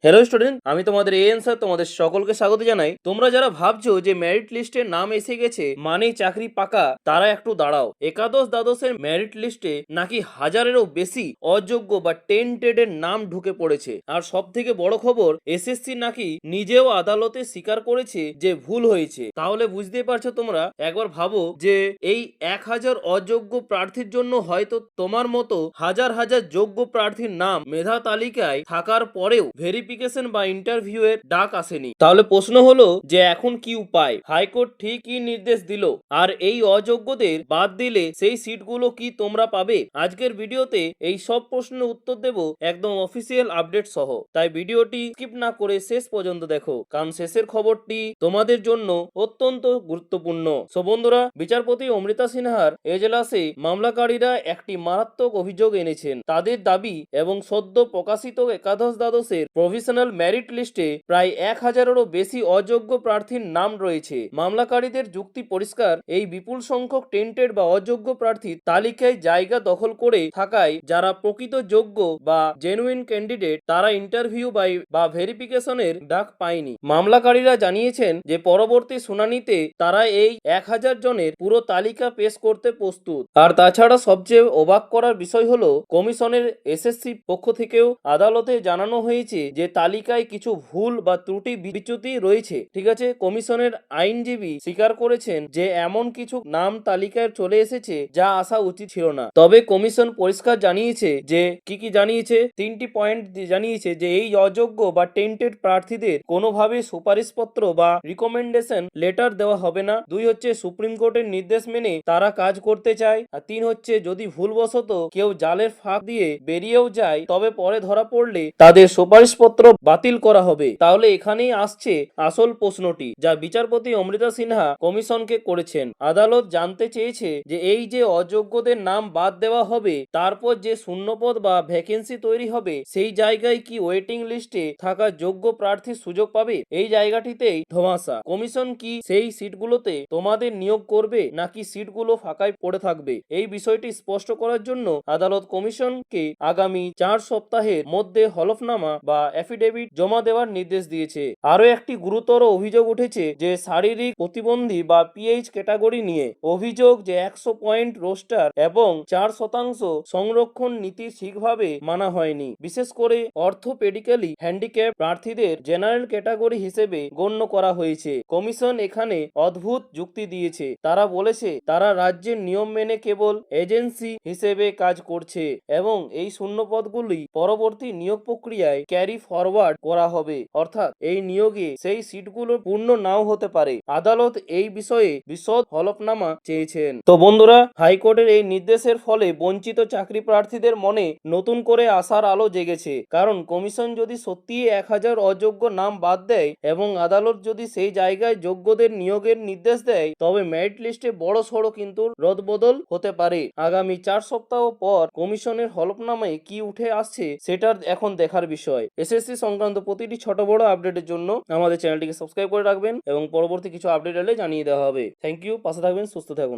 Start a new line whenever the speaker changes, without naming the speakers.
Hello student, আমি তোমাদের sir তোমাদের সকলকে স্বাগত জানাই। তোমরা যারা ভাবছো যে মেরিট লিস্টে নাম এসে গেছে মানেই চাকরি পাকা, তারা একটু দাঁড়াও। একাদশ দ্বাদশের মেরিট লিস্টে নাকি হাজারেরও বেশি অযোগ্য বা টেন্টেড এর নাম ঢুকে পড়েছে। আর সব থেকে বড় খবর, এসএসসি নাকি নিজেও আদালতে স্বীকার করেছে যে ভুল হয়েছে। তাহলে বুঝতেই পারছো তোমরা, একবার ভাবো যে এই 1000 অযোগ্য প্রার্থীর জন্য হয়তো তোমার মতো হাজার হাজার যোগ্য প্রার্থীর নাম মেধা তালিকায় থাকার পরেও ভেরিফিকেশন বা ইন্টারভিউ এর ডাক আসেনি। তাহলে প্রশ্ন হলো যে এখন কি উপায়? হাইকোর্ট ঠিকই নির্দেশ দিল, আর এই অযোগ্যদের বাদ দিলে সেই সিটগুলো কি তোমরা পাবে? আজকের ভিডিওতে এই সব প্রশ্নের উত্তর দেব একদম অফিসিয়াল আপডেট সহ। তাই ভিডিওটি স্কিপ না করে শেষ পর্যন্ত দেখো, কারণ শেষের খবরটি তোমাদের জন্য অত্যন্ত গুরুত্বপূর্ণ। সো বন্ধুরা, বিচারপতি অমৃতা সিনহার এজলাসে মামলাকারীরা একটি মারাত্মক অভিযোগ এনেছেন। তাদের দাবি এবং সদ্য প্রকাশিত একাদশ দ্বাদশের প্রভিশনাল মেরিট লিস্টে প্রায় 1000-এরও বেশি অযোগ্য প্রার্থীর নাম রয়েছে। মামলাকারীদের যুক্তি পরিষ্কার, এই বিপুল সংখ্যক টেন্টেড বা অযোগ্য প্রার্থীর তালিকায় জায়গা দখল করে থাকায় যারা প্রকৃত যোগ্য বা জেনুইন ক্যান্ডিডেট তারা ইন্টারভিউ বা ভেরিফিকেশনের ডাক পায়নি। মামলাকারীরা জানিয়েছেন যে পরবর্তী শুনানিতে তারা এই 1000 জনের পুরো তালিকা পেশ করতে প্রস্তুত। আর তাছাড়া সবচেয়ে অবাক করার বিষয় হলো, কমিশনের এসএসসি পক্ষ থেকেও আদালতে জানানো হয়েছে যে তালিকায় কিছু ভুল বা ত্রুটি বিচ্যুতি রয়েছে। ঠিক আছে, কমিশনের আইনজীবী স্বীকার করেছেন যে এমন কিছু নাম তালিকায় চলে এসেছে যা আসা উচিত ছিল না। তবে কমিশন পরিষ্কার জানিয়েছে যে কি জানিয়েছে, 3টি পয়েন্ট জানিয়েছে যে এই অযোগ্য বা টেন্টেড প্রার্থীদের কোনোভাবে সুপারিশপত্র বা রিকমেন্ডেশন লেটার দেওয়া হবে না। 2 হচ্ছে সুপ্রিম কোর্টের নির্দেশ মেনে তারা কাজ করতে চায়। আর 3 হচ্ছে যদি ভুলবশত কেউ জালের ফাঁক দিয়ে বেরিয়েও যায় তবে পরে ধরা পড়লে তাদের সুপারিশপত্র বাতিল করা হবে। তাহলে এখানেই আসছে আসল প্রশ্নটি যা বিচারপতি অমৃতা সিনহা কমিশনকে করেছেন। আদালত জানতে চেয়েছে যে এই যে অযোগ্যদের নাম বাদ দেওয়া হবে, তারপর যে শূন্যপদ বা ভ্যাকেন্সি তৈরি হবে সেই জায়গায় কি ওয়েটিং লিস্টে থাকা যোগ্য প্রার্থী সুযোগ পাবে? এই জায়গাটিতেই ধোঁয়াশা। কমিশন কি সেই সিটগুলোতে তোমাদের নিয়োগ করবে নাকি সিটগুলো ফাঁকায় পড়ে থাকবে? এই বিষয়টি স্পষ্ট করার জন্য আদালত কমিশনকে আগামী 4 সপ্তাহের মধ্যে হলফনামা বা অ্যাফিডেভিট জমা দেওয়ার নির্দেশ দিয়েছে। আরো একটি গুরুতর অভিযোগ উঠেছে যে শারীরিক প্রতিবন্ধী বা পিএইচ ক্যাটাগরি নিয়ে। অভিযোগ যে 100 পয়েন্ট রোস্টার এবং 4% সংরক্ষণ নীতি ঠিকভাবে মানা হয়নি। বিশেষ করে অর্থোপেডিক্যালি হ্যান্ডিক্যাপ প্রার্থীদের জেনারেল ক্যাটাগরি হিসেবে গণ্য করা হয়েছে। কমিশন এখানে অদ্ভুত যুক্তি দিয়েছে। তারা বলেছে তারা রাজ্যের নিয়ম মেনে কেবল এজেন্সি হিসেবে কাজ করছে এবং এই শূন্যপদগুলি পরবর্তী নিয়োগ প্রক্রিয়ায় ক্যারি ফরওয়ার্ড করা হবে। অর্থাৎ এই নিয়োগে সেই সিটগুলো পূর্ণ নাও হতে পারে। আদালত এই বিষয়ে বিশদ হলফনামা চেয়েছেন। তো বন্ধুরা, হাইকোর্টের এই নির্দেশের ফলে বঞ্চিত চাকরি প্রার্থীদের মনে নতুন করে আশার আলো জেগেছে। কারণ কমিশন যদি সত্যিই 1000 অযোগ্য নাম বাদ দেয় এবং আদালত যদি সেই জায়গায় যোগ্যদের নিয়োগের নির্দেশ দেয়, তবে মেরিট লিস্টে বড় সড়ো কিন্তু রদবদল হতে পারে। আগামী 4 সপ্তাহ পর কমিশনের হলফনামায় কি উঠে আসছে সেটার এখন দেখার বিষয়। এসএসসি সংক্রান্ত প্রতিটি ছোট বড় আপডেটের জন্য আমাদের চ্যানেলটিকে সাবস্ক্রাইব করে রাখবেন এবং পরবর্তী কিছু আপডেট এলে জানিয়ে দেওয়া হবে। থ্যাংক ইউ, পাশে থাকবেন, সুস্থ থাকুন।